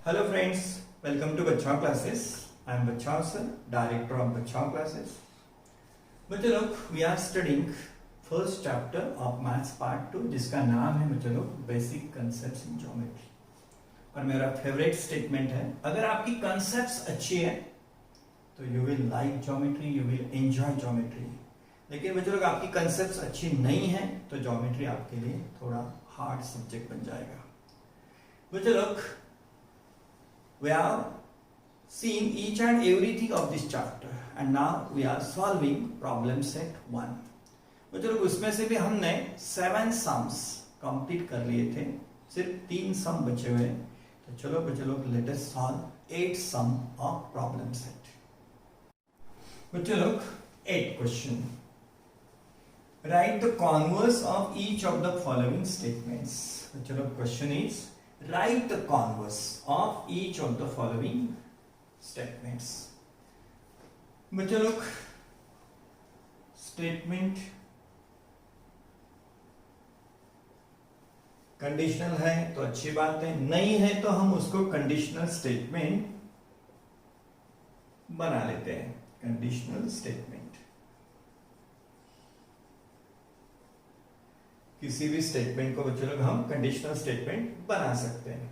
Hello friends, welcome to Bachao Classes. I am Bachao sir, director of Bachao Classes. बच्चों लोग we are studying first chapter of maths part 2 जिसका नाम है बच्चों लोग basic concepts in geometry. और मेरा फेवरेट स्टेटमेंट है, अगर आपकी कंसेप्ट्स अच्छी है तो you will like geometry, you will enjoy geometry. लेकिन बच्चों लोग आपकी कंसेप्ट्स अच्छी नहीं है तो ज्योमेट्री आपके लिए थोड़ा हार्ड सब्जेक्ट बन जाएगा। बच्चों लोग we have seen each and everything of this chapter and now we are solving problem set 1। बच्चों लोग उसमें से भी हमने 7 sums कंप्लीट कर लिए थे, सिर्फ 3 सम बचे हुए। तो चलो बच्चों लोग let us solve 8 some of problem set. बच्चों लोग 8 question. Write the converse of each of the following statements. बच्चों लोग question is write the converse of each of the following statements। बच्चों लोग स्टेटमेंट कंडीशनल है तो अच्छी बात है, नहीं है तो हम उसको कंडीशनल स्टेटमेंट बना लेते हैं। कंडीशनल स्टेटमेंट किसी भी स्टेटमेंट को बच्चों लोग हम कंडीशनल स्टेटमेंट बना सकते हैं।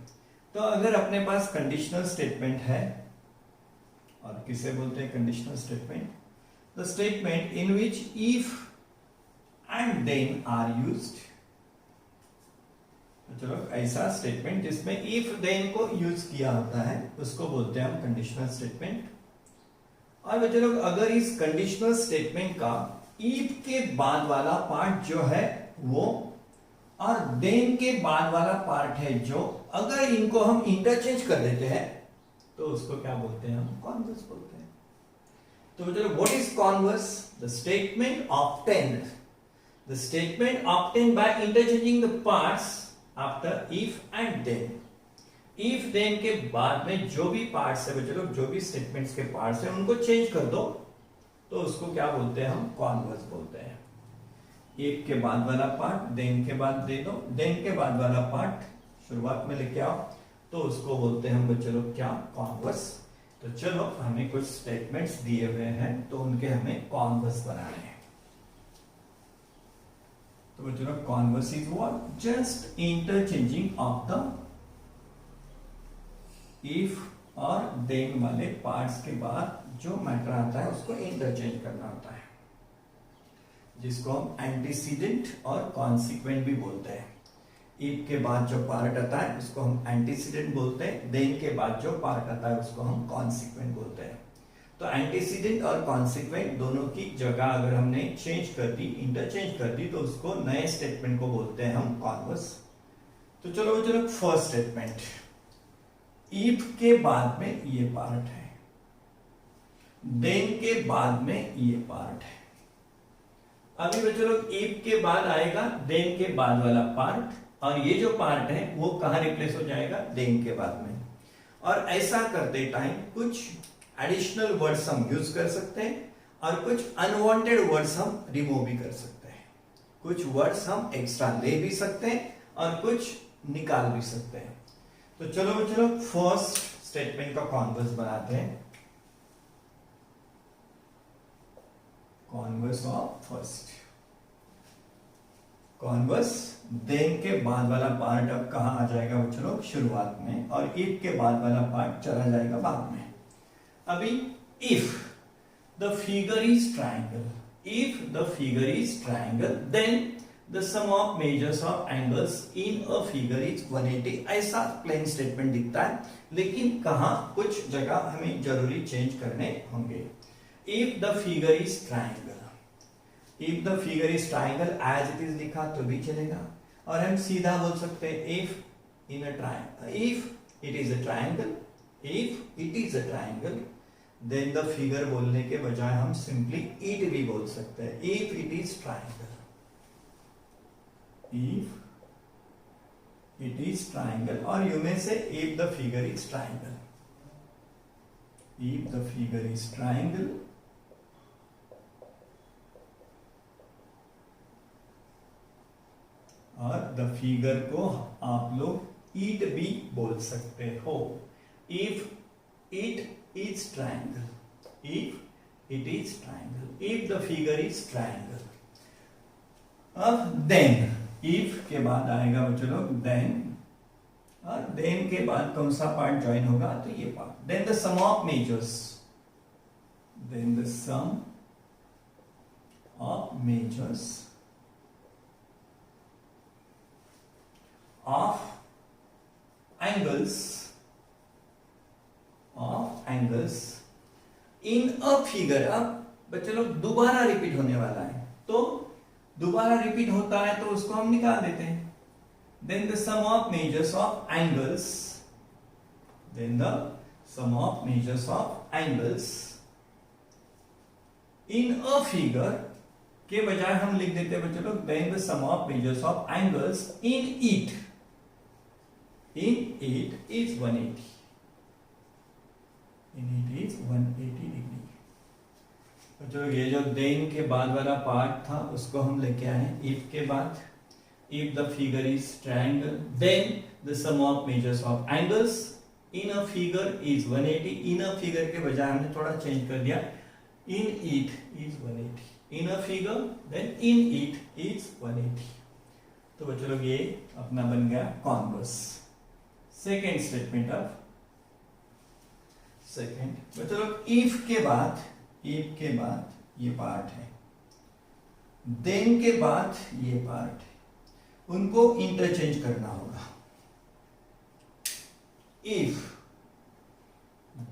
तो अगर अपने पास कंडीशनल स्टेटमेंट है, और किसे बोलते हैं conditional statement, the statement in which if and then are used. बच्चों लोग ऐसा स्टेटमेंट जिसमें इफ देन को यूज किया होता है उसको बोलते हैं हम कंडीशनल स्टेटमेंट। और बच्चों लोग अगर इस कंडीशनल स्टेटमेंट का इफ के बाद वाला पार्ट जो है वो और देन के बाद वाला पार्ट है जो, अगर इनको हम इंटरचेंज कर देते हैं तो उसको क्या बोलते हैं, हम कॉन्वर्स बोलते हैं। तो चलो what is converse? The statement obtained, the statement obtained by interchanging the parts after if and then. If then के बाद में जो भी पार्ट्स है बच्चों लोग, जो भी स्टेटमेंट्स के पार्ट्स है उनको चेंज कर दो तो उसको क्या बोलते हैं, हम कॉन्वर्स बोलते हैं। एक के बाद वाला पार्ट देन के बाद दे दो, देन के बाद वाला पार्ट शुरुआत में लेके आओ तो उसको बोलते हैं हम बच्चों लोग क्या, कॉन्वर्स। तो चलो हमें कुछ स्टेटमेंट्स दिए हुए हैं तो उनके हमें कॉन्वर्स बनाने हैं। तो बच्चों लोग converse is what? Just interchanging of the if और देन वाले पार्ट्स के बाद जो मैटर आता है उसको इंटरचेंज करना होता है, जिसको हम एंटीसीडेंट और कॉन्सिक्वेंट भी बोलते हैं। इफ के बाद जो पार्ट आता है उसको हम एंटीसीडेंट बोलते हैं, देन के बाद जो पार्ट आता है उसको हम कॉन्सिक्वेंट बोलते हैं। तो एंटीसीडेंट और कॉन्सिक्वेंट दोनों की जगह अगर हमने चेंज कर दी, इंटरचेंज कर दी, तो उसको नए स्टेटमेंट को बोलते हैं हम कॉन्वर्स। तो चलो फर्स्ट स्टेटमेंट, इफ के बाद में ये पार्ट है, देन के बाद में ये पार्ट है। अभी बच्चों लोग इफ के बाद आएगा देन के बाद वाला पार्ट, और ये जो पार्ट है वो कहां रिप्लेस हो जाएगा, देन के बाद में। और ऐसा करते टाइम कुछ एडिशनल वर्ड्स हम यूज कर सकते हैं और कुछ अनवांटेड वर्ड्स हम रिमूव भी कर सकते हैं। कुछ वर्ड्स हम एक्स्ट्रा ले भी सकते हैं और कुछ निकाल भी सकते हैं। तो चलो बच्चों लोग फर्स्ट स्टेटमेंट का कॉन्वर्स बनाते हैं। Converse of first, converse then के बाद वाला पार्ट अब कहां आ जाएगा बच्चों लोग, शुरुआत में, और इफ के बाद वाला पार्ट चला जाएगा बाद में। अभी if the figure is triangle, if the figure is triangle then the sum of measures of angles in a figure is 180। ऐसा प्लेन स्टेटमेंट दिखता है, लेकिन कहां कुछ जगह हमें जरूरी चेंज करने होंगे। If the figure is triangle, if the figure is triangle as it is लिखा तो भी चलेगा, और हम सीधा बोल सकते हैं if in a triangle, if it is a triangle, if it is a triangle, then the figure बोलने के बजाय हम simply it भी बोल सकते हैं, if it is triangle, if it is triangle, और you may say if the figure is triangle, if the figure is triangle, और द फिगर को आप लोग ईट भी बोल सकते हो। if it is triangle, if it is triangle, if the figure is triangle. अब then, if के बाद आएगा बच्चों लोग then, और then के बाद कौन सा पार्ट ज्वाइन होगा, तो ये part. Then the sum of measures, then the sum of measures of angles in a figure. अब बच्चे लोग दोबारा रिपीट होने वाला है, तो दोबारा रिपीट होता है तो उसको हम निकाल देते हैं. Then the sum of measures of angles, then the sum of measures of angles in a figure के बजाय हम लिख देते हैं बच्चों लोग then the sum of measures of angles in it is 180. In it is 180 degree. बच्चों लोग ये जो then के बाद वाला पार्ट था उसको हम लेके आए if के बाद. If the figure is triangle, then the sum of measures of angles in a figure is 180. In a figure के बजाय हमने थोड़ा चेंज कर दिया. In it is 180. In a figure, then in it is 180. तो बच्चों लोग ये अपना बन गया converse. Second statement of second. बच्चों लोग if के बाद ये पार्ट है, then के बाद ये पार्ट है, उनको इंटरचेंज करना होगा. If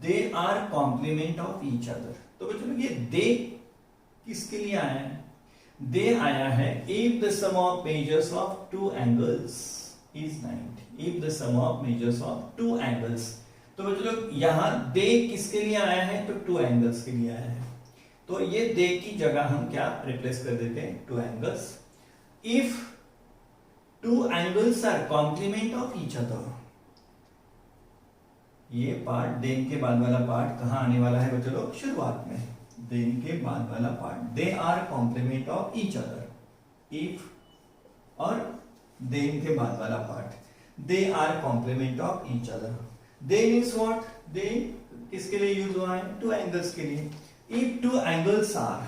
they are complement of each other, तो बच्चों लोग ये they किसके लिए आया है? they आया है if the sum of measures of two angles is 90. if the sum of measures of two angles, तो बच्चों लोग यहां they किसके लिए आया है? तो two angles के लिए आया है. तो ये they की जगह हम क्या रिप्लेस कर देते हैं? two angles. if two angles are complement of each other, ये पार्ट then के बाद वाला पार्ट कहां आने वाला है बच्चों लोग? शुरुआत में. then के बाद वाला part they are complement of each other. if और then के बाद वाला part they are complement of each other. they means what? they किसके लिए यूज हुआ है? two angles के लिए. if two angles are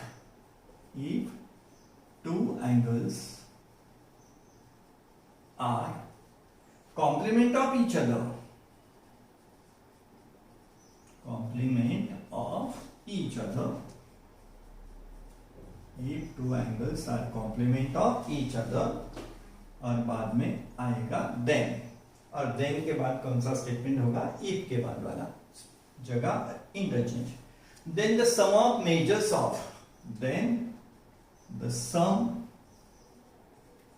complement of each other, if two angles are complement of each other, और बाद में आएगा then, और then के बाद कौन सा स्टेटमेंट होगा? if के बाद वाला जगह interchange. then the sum of measures of, then the sum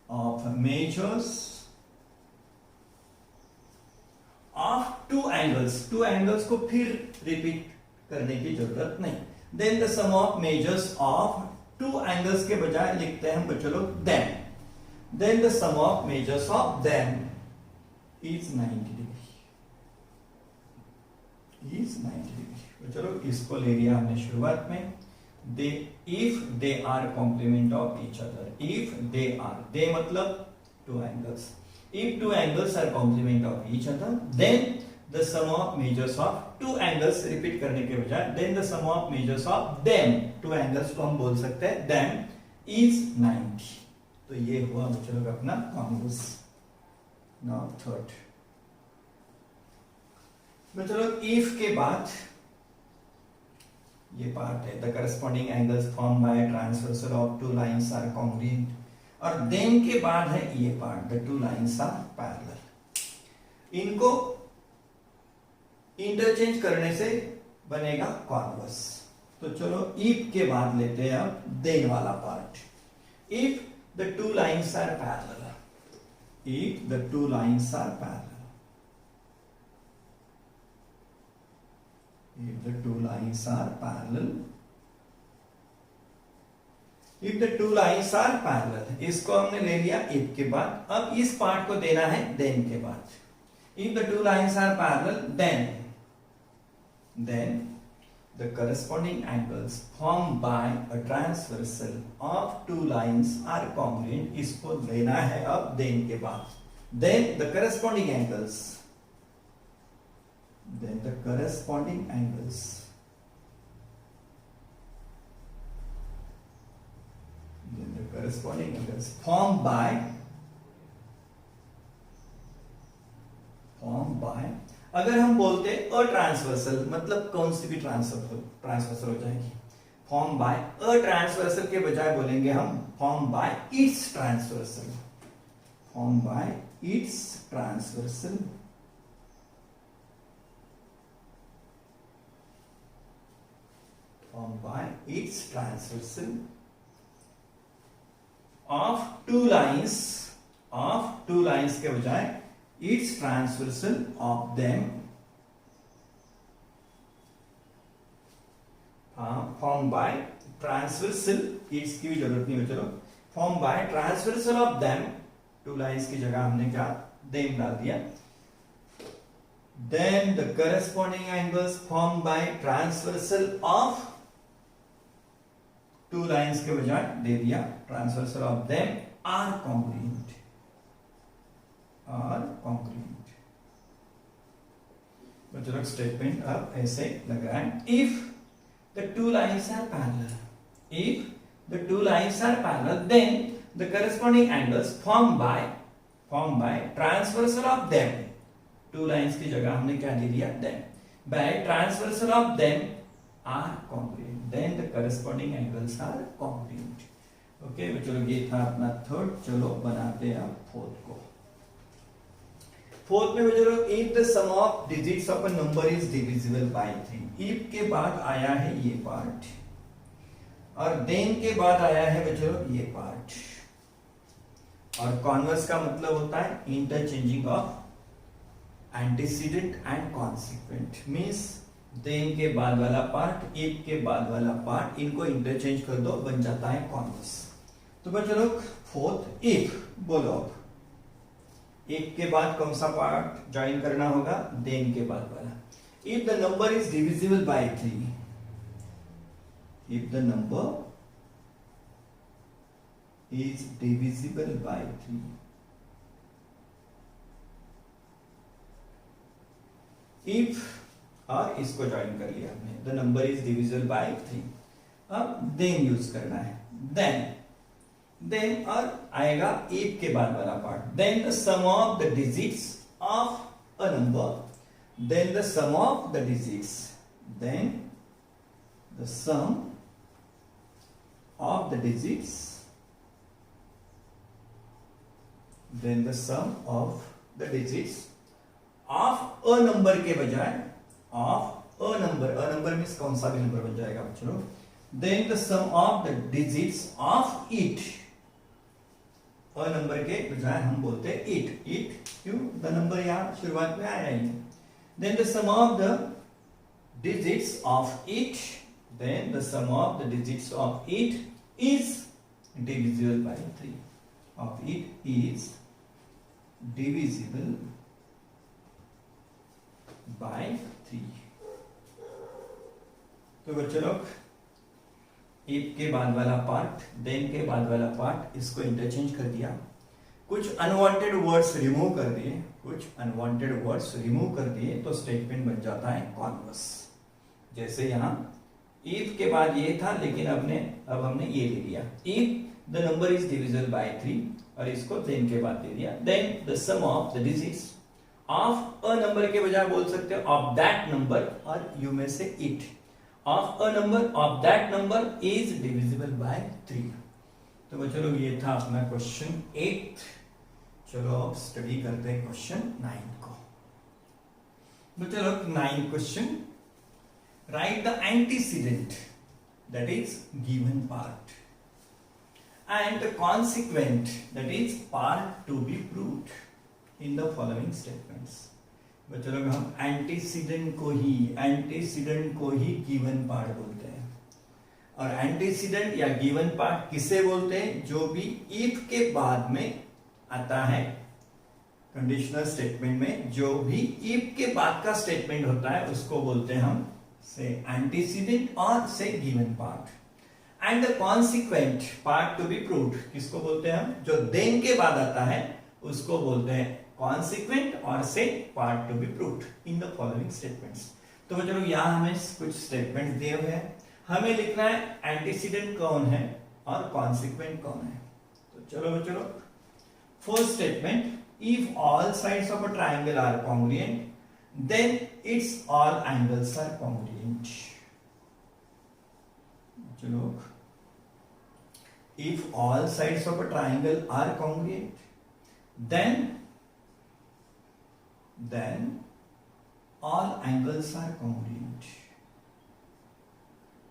of measures of two angles को फिर रिपीट करने की जरूरत नहीं. then the sum of measures of two angles के बजाय लिखते हैं हम बच्चों लोग then the sum of measures of them is 90 degree. बच्चों लोग इसको ले लिया हमने शुरुआत में. if they are complement of each other, if they are, they मतलब two angles. if two angles are complement of each other, then the sum of measures of two angles, repeat करने के बजाय then the sum of measures of them, two angles को हम बोल सकते हैं them is 90. तो ये हुआ बच्चों लोग अपना कॉन्वर्स. नाउ थर्ड बच्चों लोग if के बाद ये पार्ट है the corresponding angles formed by a transversal of two lines are congruent, और then के बाद है ये part the two lines are parallel. इनको इंटरचेंज करने से बनेगा कॉन्वर्स. तो चलो if के बाद लेते हैं अब then वाला part. if the two lines are parallel, if the two lines are parallel, if the two lines are parallel, if the two lines are parallel, इसको हमने ले लिया if के बाद. अब इस पार्ट को देना है then के बाद. if the two lines are parallel, then the corresponding angles formed by a transversal of two lines are congruent. इसको लेना है अब then के बाद. then the corresponding angles, then the corresponding angles formed by अगर हम बोलते अट्रांसवर्सल मतलब कौन सी भी ट्रांसवर्सल हो जाएगी, फॉर्म बाय अट्रांसवर्सल के बजाय बोलेंगे हम form by it's transversal, form by it's transversal formed by its transversal of two lines के बजाय its transversal of them formed by transversal, its की भी जरूरत नहीं हो, चलो formed by transversal of them, two lines की जगह हमने क्या them डाल दिया, then the corresponding angles formed by transversal of two lines के बजाय दे दिया transversal of them are congruent, मतलब स्टेटमेंट अब ऐसे लग रहा है, if the two lines are parallel then the corresponding angles form by transversal of them, two lines की जगह हमने क्या दे दिया them, by transversal of them are congruent, then the corresponding angles are congruent. Okay, चलो ये था अपना थर्ड, चलो बनाते हैं आप फोर्थ को। फोर्थ में चलो if the sum of digits of a number is divisible by 3, if के बाद आया है ये पार्ट और then के बाद आया है बच्चों ये पार्ट, और कॉन्वर्स का मतलब होता है interchanging of antecedent and consequent, means then के बाद वाला पार्ट इफ के बाद वाला पार्ट, इनको इंटरचेंज कर दो बन जाता है कॉन्वर्स। तो बच्चों लोग फोर्थ इफ बोलो, इफ के बाद कौन सा पार्ट ज्वाइन करना होगा, देन के बाद वाला। If the number is divisible by 3, if the number is divisible by 3, if और इसको ज्वाइन कर लिया हमने, the number is divisible by 3, अब देन यूज करना है, देन और आएगा इफ के बाद वाला part, then the sum of the digits of a number, then the sum of the digits, then the sum of the digits, then the sum of the digits of a number के बजाय of a number means कौन सा भी number बन जाएगा बच्चों, then the sum of the digits of it, a number के बजाय हम बोलते हैं इट, क्यों द नंबर यहां शुरुआत में आया ही, then the sum of the digits of it, then the sum of the digits of it is divisible by 3, of it is divisible by 3। तो बच्चों लोग इफ के बाद वाला पार्ट, देन के बाद वाला पार्ट, इसको इंटरचेंज कर दिया, कुछ अनवांटेड वर्ड्स रिमूव कर दिए, तो स्टेटमेंट बन जाता है कॉन्वर्स। जैसे यहां इफ के बाद ये था, लेकिन अब हमने ये ले लिया, if the number is divisible by 3, और इसको देन के बाद दे दिया, then the sum of the digits of a number के बजाय बोल सकते हो ऑफ दैट नंबर, और यू में से it, of a number of that number is divisible by 3। तो बच्चों लोग ये था अपना क्वेश्चन 8। चलो अब स्टडी करते हैं क्वेश्चन 9 को। बच्चों लोग 9 question, write the antecedent that is given part and the consequent that is part to be proved in the following statements। बच्चों लोग हम एंटीसीडेंट को ही गिवन पार्ट बोलते हैं, और एंटीसीडेंट या गिवन पार्ट किसे बोलते हैं, जो भी इफ के बाद में आता है, कंडीशनल स्टेटमेंट में जो भी इफ के बाद का स्टेटमेंट होता है उसको बोलते हैं हम से एंटीसीडेंट और से given part. And the consequent part to be proved किसको बोलते हैं हम, जो देन के बाद आता है उसको बोलते हैं कॉन्सिक्वेंट और से part to be proved in the following statements. तो चलो यहाँ हमें कुछ स्टेटमेंट दिए हुए हैं, हमें लिखना है एंटीसीडेंट कौन है और कॉन्सिक्वेंट कौन है। तो चलो first statement, if all sides of a triangle are congruent then its all angles are congruent. चलो, if all sides of a triangle are congruent then all angles are congruent।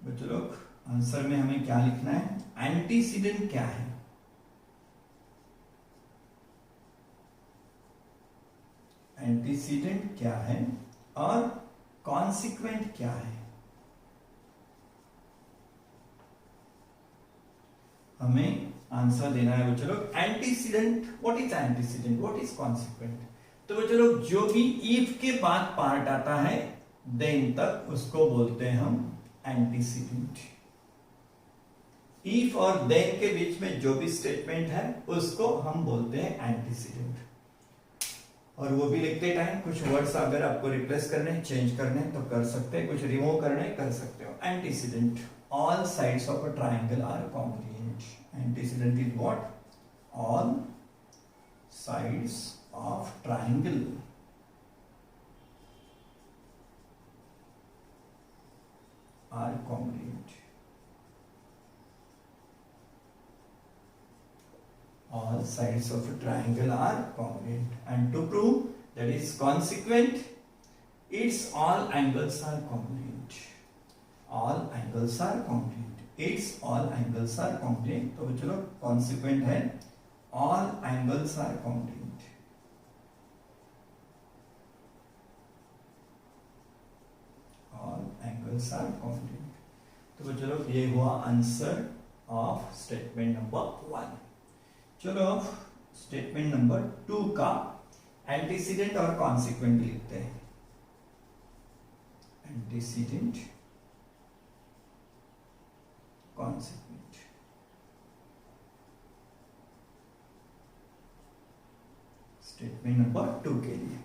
बच्चों लोग आंसर में हमें क्या लिखना है, एंटीसीडेंट क्या है, एंटीसीडेंट क्या है और कॉन्सिक्वेंट क्या है। हमें आंसर देना है बच्चों लोग, antecedent, what is antecedent, what is consequent. तो बच्चों लोग जो भी इफ के बाद पार्ट आता है देन तक उसको बोलते हैं हम एंटीसीडेंट। इफ और देन के बीच में जो भी स्टेटमेंट है उसको हम बोलते हैं एंटीसीडेंट। और वो भी लिखते टाइम कुछ वर्ड्स अगर आपको रिप्लेस करने, चेंज करने तो कर सकते हैं, कुछ रिमूव करने कर सकते हो। Antecedent, all sides of a triangle are congruent। Antecedent is what? All sides of triangle are congruent। All sides of a triangle are congruent, and to prove that is consequent, its all angles are congruent। all angles are congruent, its all angles are congruent। तो चलो consequent है all angles are congruent। all angles are congruent। तो चलो ये हुआ answer of statement number 1। चलो अब statement number 2 का एंटीसीडेंट और कॉन्सिक्वेंट लिखते हैं। Antecedent, consequent. स्टेटमेंट नंबर 2 के लिए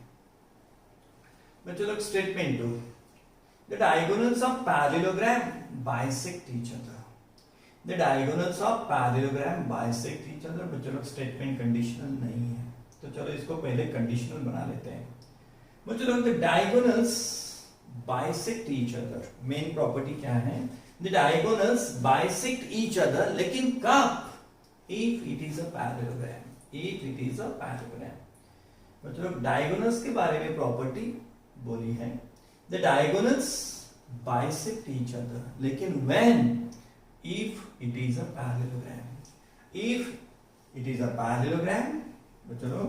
बच्चों लोग statement 2, the diagonals of parallelogram bisect each other. The diagonals of parallelogram bisect each other. बच्चों लोग स्टेटमेंट कंडीशनल नहीं है, तो चलो इसको पहले कंडीशनल बना लेते हैं। बच्चों लोग the diagonals bisect each other, main property क्या है, the diagonals bisect each other, लेकिन कब, if it is a parallelogram, if it is a parallelogram। मतलब diagonals के बारे में प्रॉपर्टी बोली है, the diagonals bisect each other, लेकिन when, if it is a parallelogram, if it is a parallelogram। चलो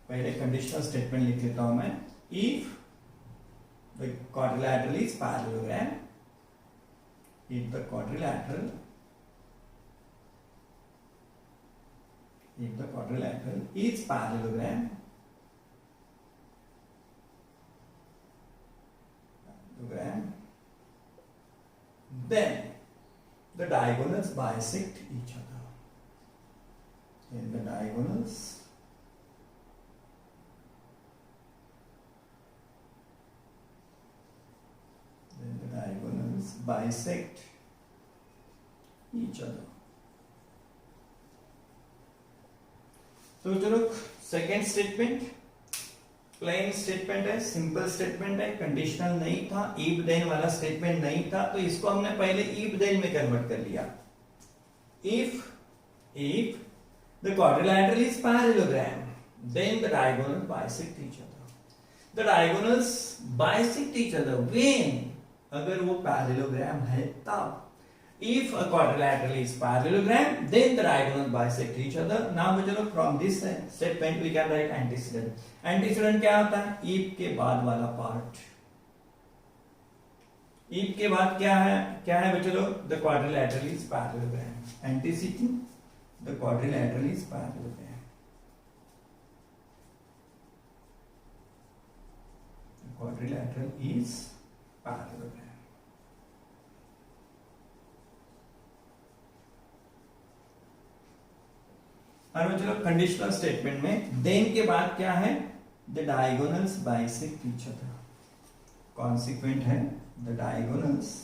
पहले कंडीशनल स्टेटमेंट लिख लेता हूं मैं, if the quadrilateral is parallelogram, if the quadrilateral is parallelogram, then the diagonals bisect each other, then the diagonals bisect each other। तो चलो second statement plane statement है, simple statement है, कंडीशनल नहीं था, इफ देन वाला statement नहीं था, तो इसको हमने पहले इफ देन में कन्वर्ट कर लिया। If the quadrilateral is parallelogram then the diagonal bisect each other. The diagonals bisect each other when, अगर वो पैरेललोग्राम है तब। If a quadrilateral is parallelogram, then the diagonals bisect each other। Now चलो from this statement we can write antecedent। Antecedent क्या होता है, if के बाद वाला पार्ट। if के बाद क्या है बच्चों, the quadrilateral is parallelogram। Antecedent, the quadrilateral is parallelogram। The quadrilateral is parallelogram। और चलो कंडीशनल स्टेटमेंट में देन के बाद क्या है, the diagonals bisect each other. Consequent है the diagonals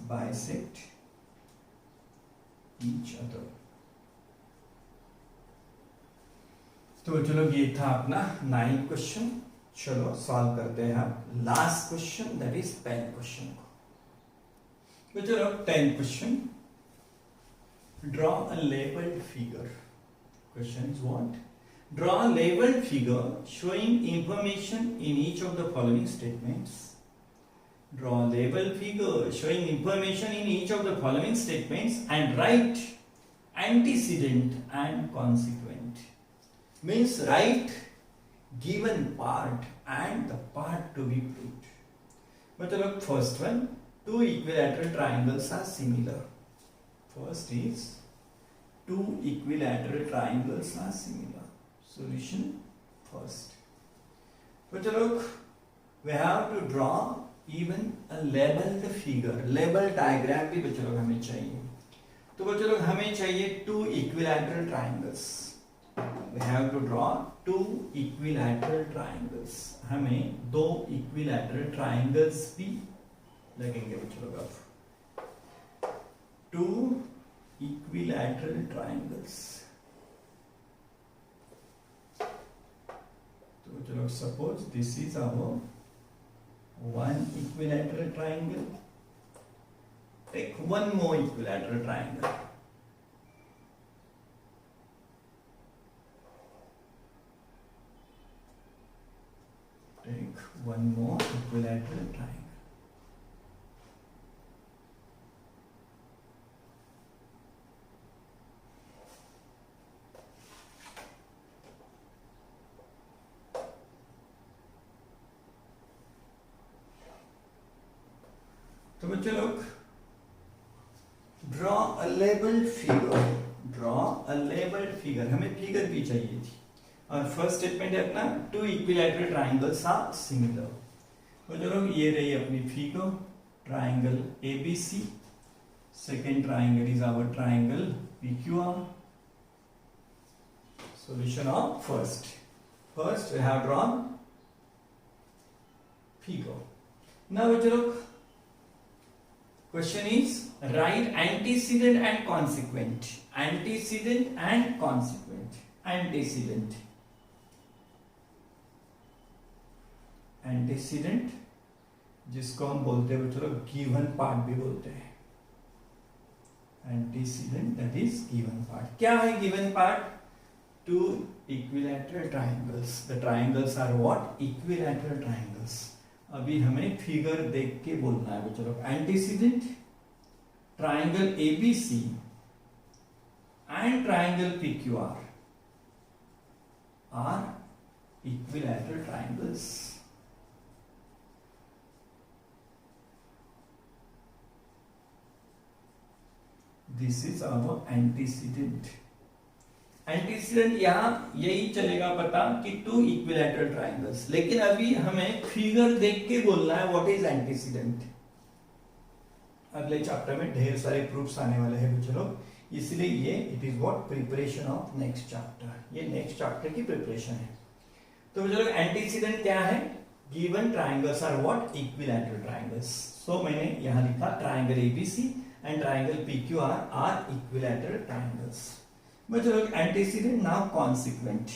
bisect each other. तो चलो ये था अपना 9 क्वेश्चन। चलो सॉल्व करते हैं हम last question, that is 10 question को। तो चलो 10 question, draw a labelled figure. Question is what? Draw a labelled figure showing information in each of the following statements. Draw a label figure showing information in each of the following statements and write antecedent and consequent. Means write given part and the part to be proved. But look, first one, two equilateral triangles are similar. First is two equilateral triangles are similar. Solution first. But look, we have to draw even a labeled figure. Label diagram भी बच्चों लोग हमें चाहिए। तो बच्चों लोग हमें चाहिए two equilateral triangles. We have to draw two equilateral triangles. हमें दो equilateral triangles भी लगेंगे बच्चों लोग। अब two equilateral triangles. तो बच्चों लोग suppose this is our one equilateral triangle. Take one more equilateral triangle. Take one more equilateral triangle. तो बच्चों लोग draw a labelled figure. Draw a labelled figure, हमें फिगर भी चाहिए थी। और फर्स्ट स्टेटमेंट है अपना two equilateral triangles are similar. बच्चों लोग ये रही अपनी figure, triangle A B C. Second triangle is our triangle P Q R. Solution of first we have drawn figure. Now बच्चों लोग question is write antecedent and consequent. Antecedent and consequent. Antecedent जिसको हम बोलते हैं बच्चों लोग गिवन पार्ट भी बोलते हैं। Antecedent that is given part. क्या है given part? Two equilateral triangles. The triangles are what? Equilateral triangles. अभी हमें फिगर देख के बोलना है बच्चों लोग। Antecedent triangle ABC and triangle PQR are equilateral triangles. This is our antecedent. Antecedent यहां यही चलेगा पता कि टू इक्विलैटरल ट्राइंगल्स, लेकिन अभी हमें फिगर देख के बोलना है व्हाट इज एंटीसीडेंट। अगले चैप्टर में ढेर सारे प्रूफ्स आने वाले हैं बच्चों लोग, इसलिए ये it is what preparation of next chapter. ये नेक्स्ट चैप्टर की प्रिपरेशन है। तो बच्चों लोग एंटीसीडेंट क्या है? Given triangles are what? Equilateral triangles. So मैंने यहां लिखा triangle ABC and triangle PQR are equilateral triangles. बच्चों लोग एंटीसीडेंट। Now consequent.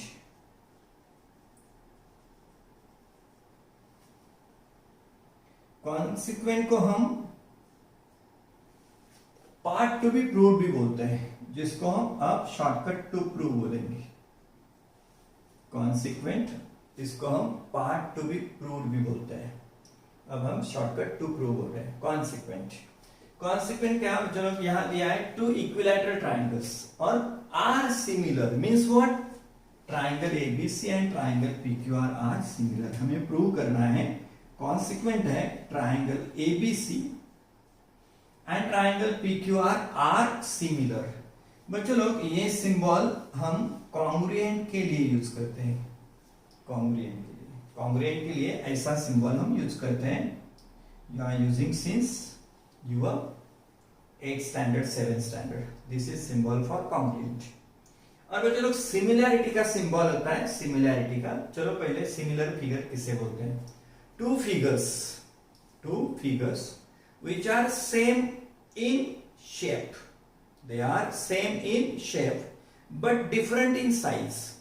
कॉन्सिक्वेंट को हम पार्ट टू बी प्रूव भी बोलते हैं, जिसको हम अब शॉर्टकट टू प्रूव बोलेंगे। कॉन्सिक्वेंट, इसको हम पार्ट टू बी प्रूव भी बोलते हैं। अब हम शॉर्टकट टू प्रूव बोल रहे हैं। कॉन्सिक्वेंट क्या चलो यहां दिया है टू इक्विलैटरल ट्राइंगल्स और are similar means what? Triangle ABC and triangle PQR are similar. हमें प्रूव करना है कॉन्सिक्वेंट है triangle ABC and triangle PQR are similar. बच्चों लोग ये सिंबल हम कॉन्ग्रुएंट के लिए यूज करते हैं। कॉन्ग्रुएंट के लिए ऐसा सिंबल हम यूज करते हैं। You are using since your 8th standard 7th standard, this is symbol for congruent। और बच्चों लोग सिमिलैरिटी का सिंबल होता है, सिमिलैरिटी का। चलो पहले सिमिलर फिगर किसे बोलते हैं? Two figures which are same in shape, they are same in shape but different in size,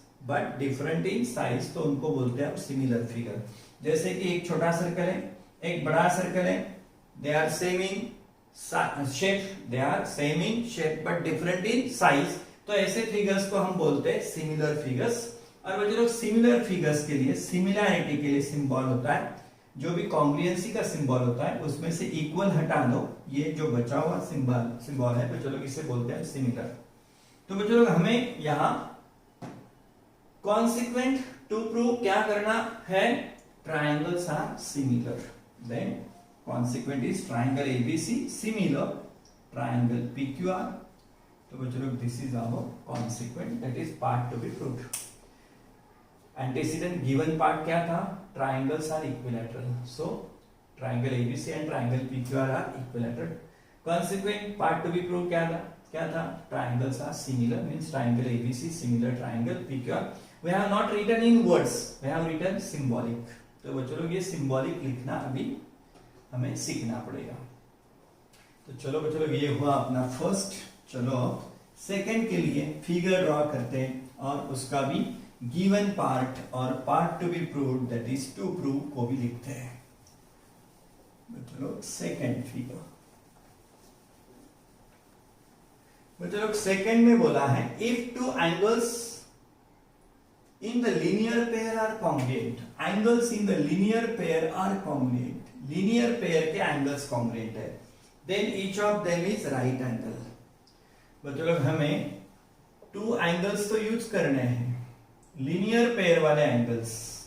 तो उनको बोलते हैं हम सिमिलर फिगर। जैसे कि एक छोटा सर्कल है, एक बड़ा सर्कल है, they are same in shape but different in size, तो ऐसे फिगर्स को हम बोलते हैं सिमिलर फिगर्स। और बच्चों लोग सिमिलर फिगर्स के लिए, सिमिलैरिटी के लिए सिंबल होता है, जो भी कॉन्ग्रुएंसी का सिंबल होता है उसमें से इक्वल हटा दो, ये जो बचा हुआ सिंबल है बच्चों लोग इसे बोलते हैं सिमिलर। तो बच्चों लोग हमें यहाँ कॉन्सिक्वेंट टू प्रूव क्या करना है? Triangles are similar, then consequent is triangle A B C similar triangle P Q R. तो बच्चों लोग this is our consequent, that is part to be proved. Antecedent given part क्या था? Triangles are equilateral, so triangle A B C and triangle P Q R are equilateral. Consequent part to be prove क्या था? Triangles are similar, means triangle A B C similar triangle P Q R. We have not written in words, we have written symbolic. तो बच्चों लोग ये symbolic लिखना अभी हमें सीखना पड़ेगा। तो चलो बच्चों लोग ये हुआ अपना फर्स्ट। चलो सेकंड के लिए फिगर ड्रॉ करते हैं और उसका भी गिवन पार्ट और part to be proved, that is to prove को भी लिखते हैं। बच्चों लोग सेकंड फिगर, बच्चों लोग सेकंड में बोला है if two angles in the linear pair are congruent, angles in the linear pair are congruent, linear pair के एंगल्स कॉन्ग्रुएंट है, then each of them is right angle. बच्चों लोग हमें टू एंगल्स तो यूज करने हैं, लीनियर पेयर वाले angles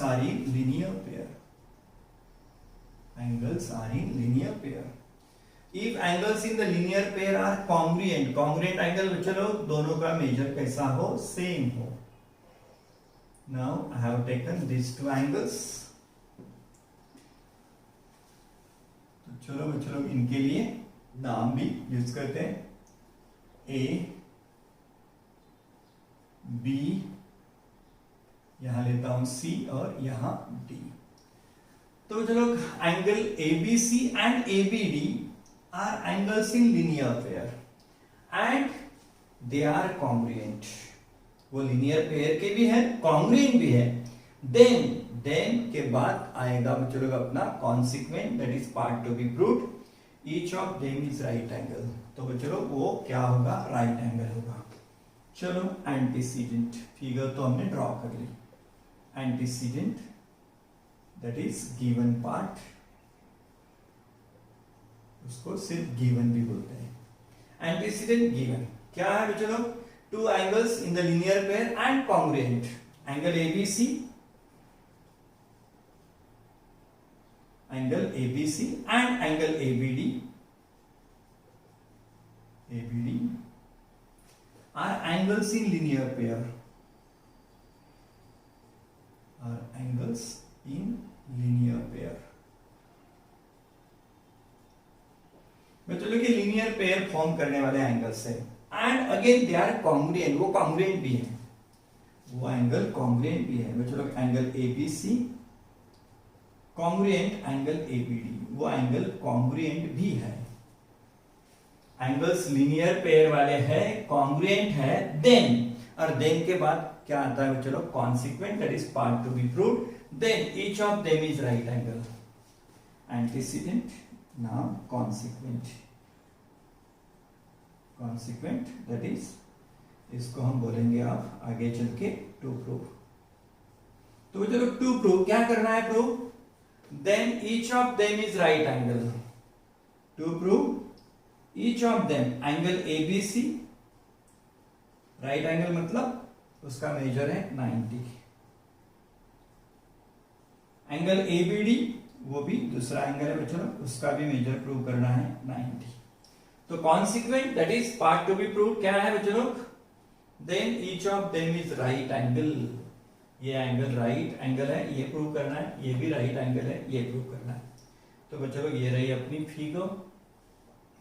are in linear pair, angles are in linear pair. If angles in the linear pair are congruent, congruent angle बच्चों लोग दोनों का मेजर कैसा हो? सेम हो। Now I have taken this to angles. तो चलो बच्चों लोग इनके लिए नाम भी यूज करते हैं, ए बी, यहां लेता हूं सी और यहां डी। तो बच्चों लोग angle A B C and A B D are angles in linear pair and they are congruent, वो लीनियर पेयर के भी है, कॉन्ग्रुएंट भी है। देन के बाद आएगा बच्चों लोग अपना consequent, that is part to be proved, each of them is right angle. तो बच्चों लोग वो क्या होगा? राइट एंगल होगा। चलो एंटीसीडेंट फिगर तो हमने ड्रॉ कर ली, antecedent that is given part, उसको सिर्फ गिवन भी बोलते हैं। एंटीसीडेंट गिवन क्या है बच्चों लोग? To angles in the linear pair and congruent, angle ABC, angle A B C and angle ABD are angles in linear pair, are angles in linear pair। बच्चों लोग ये लीनियर पेयर फॉर्म करने वाले एंगल्स है and again they are congruent, वो congruent भी है, वो एंगल कॉन्ग्रुएंट भी है। बच्चों लोग angle A B C congruent angle A B D, वो एंगल कॉन्ग्रुएंट भी है। एंगल्स लीनियर पेयर वाले हैं, कॉन्ग्रुएंट है, देन और देन के बाद क्या आता है बच्चों लोग? Consequent, that is part to be proved, then each of them is right angle. Antecedent, now consequent, that is, इसको हम बोलेंगे आप आगे चल के टू प्रूव। तो बच्चों लोग टू प्रूव क्या करना है? Prove then each of them is right angle, to prove each of them angle ABC, right angle मतलब उसका मेजर है 90, एंगल ABD वो भी दूसरा एंगल है बच्चों, उसका भी मेजर प्रूव करना है 90। तो consequent that is part to be prove क्या है बच्चों लोग? Then each of them is right angle, ये एंगल राइट एंगल है, ये प्रूव करना है, ये भी राइट एंगल है, ये प्रूव करना है। तो बच्चों लोग ये रही अपनी figure,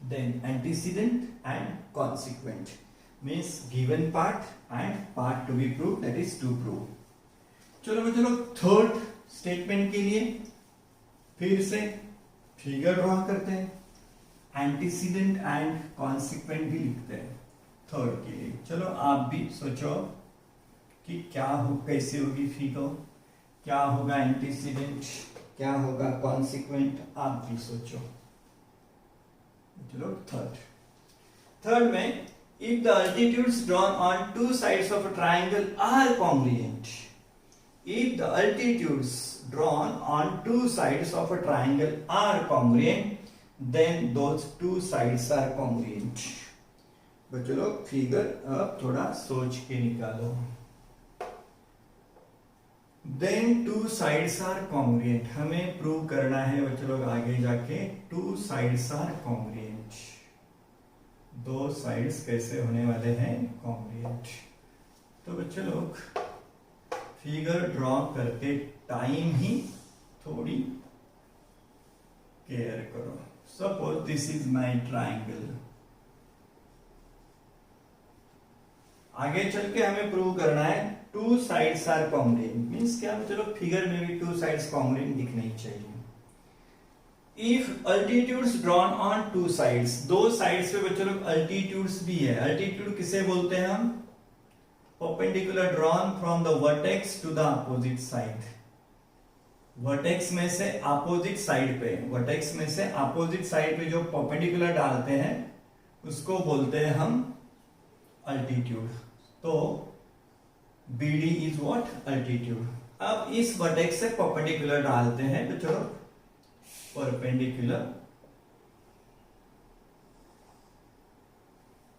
then antecedent and consequent। means given part and part to be proved, that is to prove. चलो बच्चों लोग थर्ड स्टेटमेंट के लिए फिर से फिगर ड्रॉ करते हैं, एंटीसीडेंट एंड कॉन्सिक्वेंट भी लिखते हैं थर्ड के लिए। चलो आप भी सोचो कि क्या हो, कैसे होगी फिगर, क्या होगा एंटीसीडेंट, क्या होगा कॉन्सिक्वेंट, आप भी सोचो। चलो थर्ड में if the altitudes drawn on two sides of a triangle are congruent, if the altitudes drawn on two sides of a triangle are congruent, then those two sides are congruent. बच्चों लोग figure अब थोड़ा सोच के निकालो। Then two sides are congruent, हमें prove करना है बच्चों लोग आगे जाके two sides are congruent, दो साइड्स कैसे होने वाले हैं कॉन्ग्रुएंट। तो बच्चों लोग फिगर ड्रॉ करते टाइम ही थोड़ी केयर करो। Suppose this is my triangle, आगे चल के हमें प्रूव करना है two sides are congruent, means क्या बच्चों लोग फिगर में भी टू साइड्स कॉन्ग्रुएंट दिखने ही चाहिए। If altitudes drawn on two sides, दो साइड्स पे बच्चों लोग altitudes भी है। altitude किसे बोलते हैं हम? perpendicular drawn from the vertex to the opposite side, vertex में से opposite side पे, vertex में से opposite side पे जो perpendicular डालते हैं उसको बोलते हैं हम altitude। तो BD is what? altitude। अब इस vertex से perpendicular डालते हैं तो चलो परपेंडिकुलर,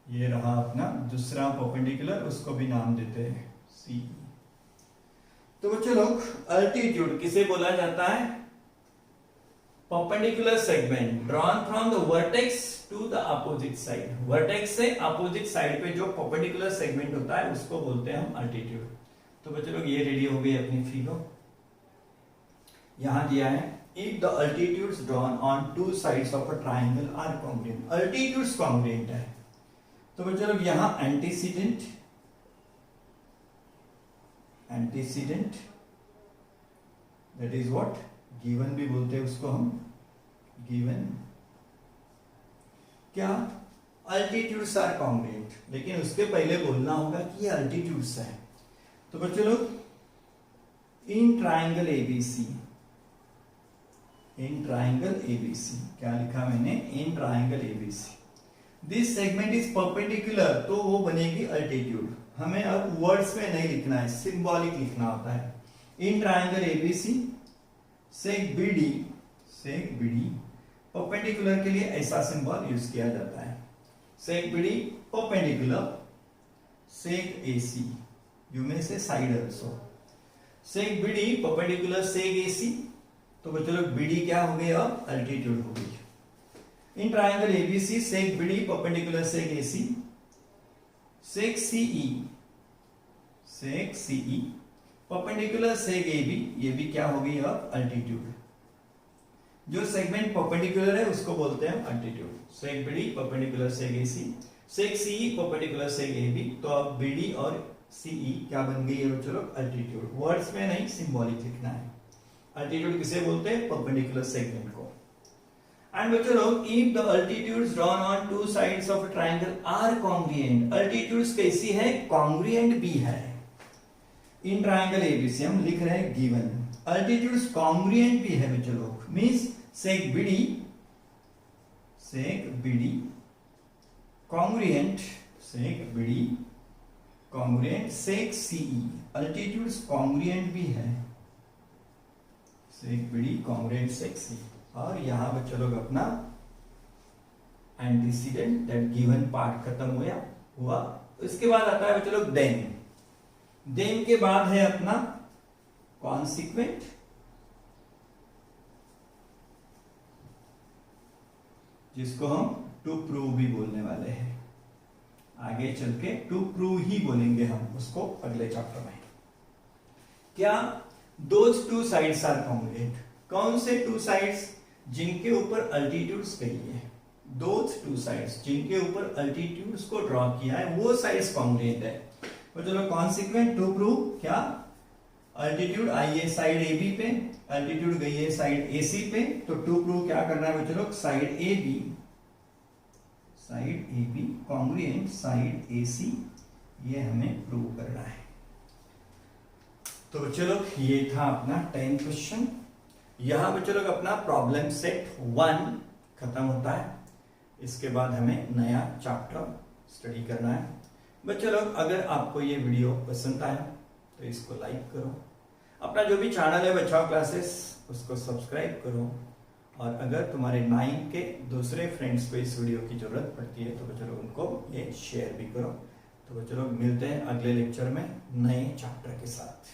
ये रहा अपना दूसरा परपेंडिकुलर, उसको भी नाम देते हैं सी। तो बच्चों लोग अल्टीट्यूड किसे बोला जाता है? Perpendicular segment drawn from the vertex to the opposite side, vertex से अपोजिट साइड पे जो परपेंडिकुलर सेगमेंट होता है उसको बोलते हैं हम अल्टीट्यूड। तो बच्चों लोग ये रेडी हो गई अपनी फिगर, यहां दिया है if the altitudes drawn on two sides of a triangle are congruent, altitudes congruent है। तो बच्चों लोग यहां antecedent, antecedent that is what given भी बोलते हैं उसको हम, गिवन क्या अल्टीट्यूड्स आर कॉन्ग्रुएंट, लेकिन उसके पहले बोलना होगा कि ये अल्टीट्यूड्स है। तो बच्चों लोग इन ट्राइंगल एबीसी, इन ट्राइंगल एबीसी क्या लिखा मैंने? इन triangle ABC this segment is perpendicular, तो वो बनेगी अल्टीट्यूड। हमें अब वर्ड्स में नहीं लिखना है, सिंबॉलिक लिखना होता है। In triangle ABC seg BD, seg BD perpendicular के लिए ऐसा सिंबल यूज किया जाता है, seg BD perpendicular, seg AC यू में से side also, seg BD perpendicular seg AC. तो बच्चों लोग बीडी क्या हो गई? अब अल्टीट्यूड हो गई। In triangle ABC seg BD perpendicular seg A C, seg C E, seg C E perpendicular seg A B, ये भी क्या हो गई? अब अल्टीट्यूड। जो सेगमेंट परपेंडिकुलर है उसको बोलते हैं अल्टीट्यूड। सेक BD perpendicular seg A C, seg C E perpendicular seg AB. तो अब बीडी और सीई क्या बन गई है बच्चों लोग? अल्टीट्यूड। वर्ड्स में नहीं, सिंबॉलिक लिखना है। अल्टीट्यूड किसे बोलते हैं? परपेंडिकुलर सेगमेंट को। एंड बच्चों लोग if the altitudes drawn on two sides of a triangle are congruent, altitudes कैसी है? कॉन्ग्रुएंट भी है। इन ट्रायंगल एबीसी हम लिख रहे हैं गिवन, अल्टीट्यूड्स कॉन्ग्रुएंट भी है बच्चों लोग, मींस सेक बीडी, सेक बीडी कॉन्ग्रुएंट, सेक बीडी कॉन्ग्रुएंट सेक सीई, अल्टीट्यूड्स कॉन्ग्रुएंट भी है, सेक बीडी कॉन्ग्रुएंट सेक सी। और यहां बच्चों लोग अपना एंटीसीडेंट दैट गिवन पार्ट खत्म हुआ। इसके बाद आता है बच्चों लोग देन, देन के बाद है अपना कॉन्सिक्वेंट, जिसको हम टू प्रूव भी बोलने वाले हैं। आगे चल के टू प्रूव ही बोलेंगे हम उसको अगले चैप्टर में। क्या those two sides are congruent? कौन से टू साइड्स? जिनके ऊपर अल्टीट्यूड्स कही है, दोज टू साइड्स जिनके ऊपर अल्टीट्यूड्स को ड्रॉ किया है वो साइड्स कॉन्ग्रुएंट है। तो चलो कॉन्सिक्वेंट टू प्रूव क्या, अल्टीट्यूड आई है साइड ए बी पे, अल्टीट्यूड गई है साइड ए सी पे, तो टू प्रूव क्या करना है बच्चों लोग, side A B congruent side A C, ये हमें प्रूव करना है। तो बच्चों लोग ये था अपना 10 क्वेश्चन। यहां बच्चों लोग अपना प्रॉब्लम सेट 1 खत्म होता है। इसके बाद हमें नया चैप्टर स्टडी करना है। बच्चों लोग अगर आपको ये वीडियो पसंद आया तो इसको लाइक करो, अपना जो भी चैनल है बचाओ क्लासेस उसको सब्सक्राइब करो, और अगर तुम्हारे 9 के दूसरे फ्रेंड्स को इस वीडियो की जरूरत पड़ती है तो बच्चों लोग उनको ये शेयर भी करो। तो बच्चों लोग मिलते हैं अगले लेक्चर में नए चैप्टर के साथ।